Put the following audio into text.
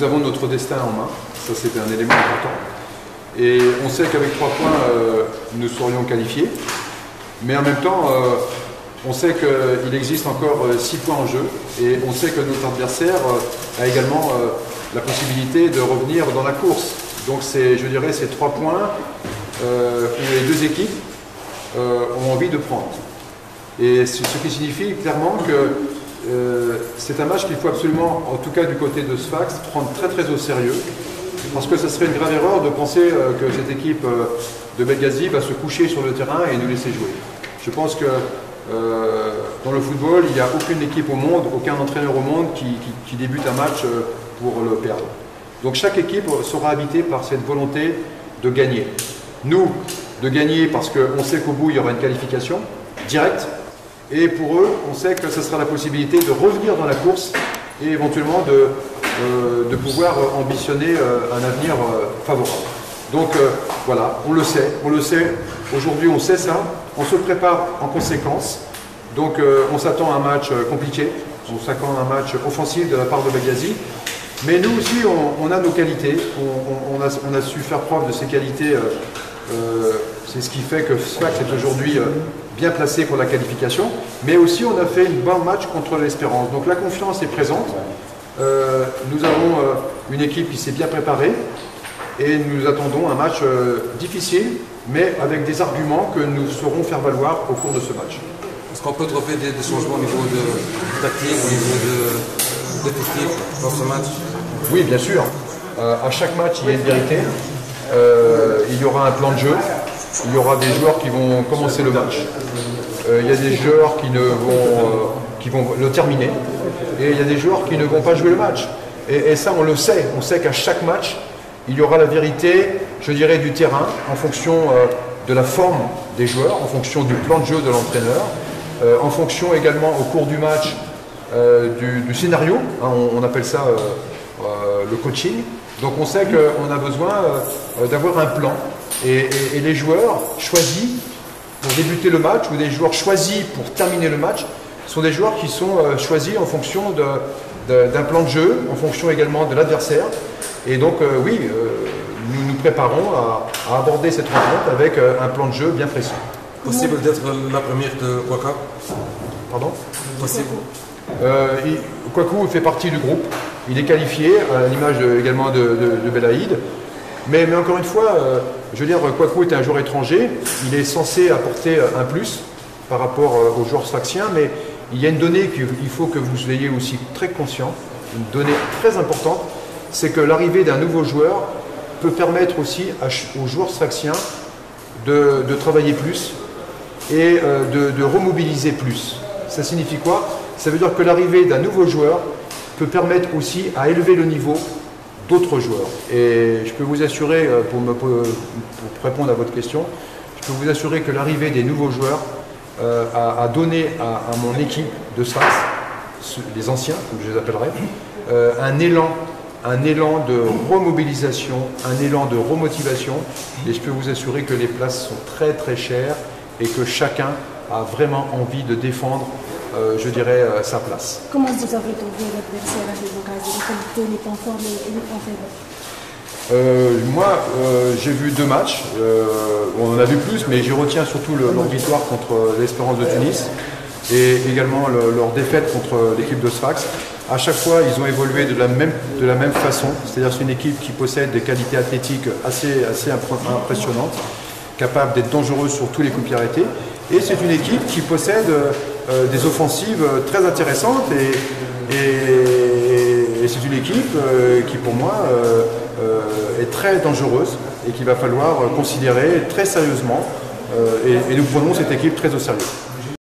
nous avons notre destin en main, ça c'est un élément important. Et on sait qu'avec 3 points, nous serions qualifiés. Mais en même temps, on sait qu'il existe encore 6 points en jeu. Et on sait que notre adversaire a également la possibilité de revenir dans la course. Donc je dirais, ces 3 points que les deux équipes ont envie de prendre. Et ce qui signifie clairement que c'est un match qu'il faut absolument, en tout cas du côté de Sfax, prendre très très au sérieux. Parce que ce serait une grave erreur de penser que cette équipe de Benghazi va se coucher sur le terrain et nous laisser jouer. Je pense que dans le football, il n'y a aucune équipe au monde, aucun entraîneur au monde qui débute un match pour le perdre. Donc chaque équipe sera habitée par cette volonté de gagner. Nous, de gagner parce qu'on sait qu'au bout, il y aura une qualification directe. Et pour eux, on sait que ce sera la possibilité de revenir dans la course et éventuellement de pouvoir ambitionner un avenir favorable. Donc voilà, on le sait, aujourd'hui on sait ça, on se prépare en conséquence. Donc on s'attend à un match compliqué, on s'attend à un match offensif de la part de Benghazi. Mais nous aussi, on a nos qualités, on a su faire preuve de ces qualités. C'est ce qui fait que Sfax est aujourd'hui bien placé pour la qualification. Mais aussi, on a fait un bon match contre l'Espérance. Donc la confiance est présente. Nous avons une équipe qui s'est bien préparée. Et nous attendons un match difficile, mais avec des arguments que nous saurons faire valoir au cours de ce match. Est-ce qu'on peut trouver des changements au niveau de tactique, au niveau d'effectif dans ce match? Oui, bien sûr. À chaque match, il y a une vérité. Il y aura un plan de jeu. Il y aura des joueurs qui vont commencer le match. Il y a des joueurs qui vont le terminer. Et il y a des joueurs qui ne vont pas jouer le match. Et ça, on le sait. On sait qu'à chaque match, il y aura la vérité, je dirais, du terrain, en fonction de la forme des joueurs, en fonction du plan de jeu de l'entraîneur, en fonction également au cours du match du scénario, hein, on appelle ça le coaching. Donc on sait qu'on a besoin d'avoir un plan et les joueurs choisis pour débuter le match ou des joueurs choisis pour terminer le match sont des joueurs qui sont choisis en fonction d'un plan de jeu, en fonction également de l'adversaire. Et donc oui, nous nous préparons à aborder cette rencontre avec un plan de jeu bien précis. Possible d'être la première de Kwaku? Pardon? Possible. Kwaku fait partie du groupe. Il est qualifié, à l'image également de Belaïd. Mais encore une fois, je veux dire, Kwaku est un joueur étranger. Il est censé apporter un plus par rapport aux joueurs sfaxiens. Mais il y a une donnée qu'il faut que vous soyez aussi très conscient, une donnée très importante, c'est que l'arrivée d'un nouveau joueur peut permettre aussi aux joueurs sfaxiens de travailler plus et de remobiliser plus. Ça signifie quoi? Ça veut dire que l'arrivée d'un nouveau joueur peut permettre aussi à élever le niveau d'autres joueurs. Et je peux vous assurer, pour répondre à votre question, je peux vous assurer que l'arrivée des nouveaux joueurs a donné à mon équipe de Sfax, les anciens, comme je les appellerai, un élan de remobilisation, un élan de remotivation. Et je peux vous assurer que les places sont très très chères et que chacun a vraiment envie de défendre, je dirais, sa place. Comment vous avez trouvé l'adversaire à l'occasion? Les qualités, les points forts et les points faibles? Moi, j'ai vu 2 matchs. On en a vu plus, mais j'y retiens surtout leur victoire contre l'Espérance de Tunis et également leur défaite contre l'équipe de Sfax. À chaque fois, ils ont évolué de la même façon. C'est-à-dire c'est une équipe qui possède des qualités athlétiques assez impressionnantes, capable d'être dangereuse sur tous les coups de pied arrêtés. Et c'est une équipe qui possède des offensives très intéressantes. Et c'est une équipe qui, pour moi, est très dangereuse et qu'il va falloir considérer très sérieusement. Et nous prenons cette équipe très au sérieux.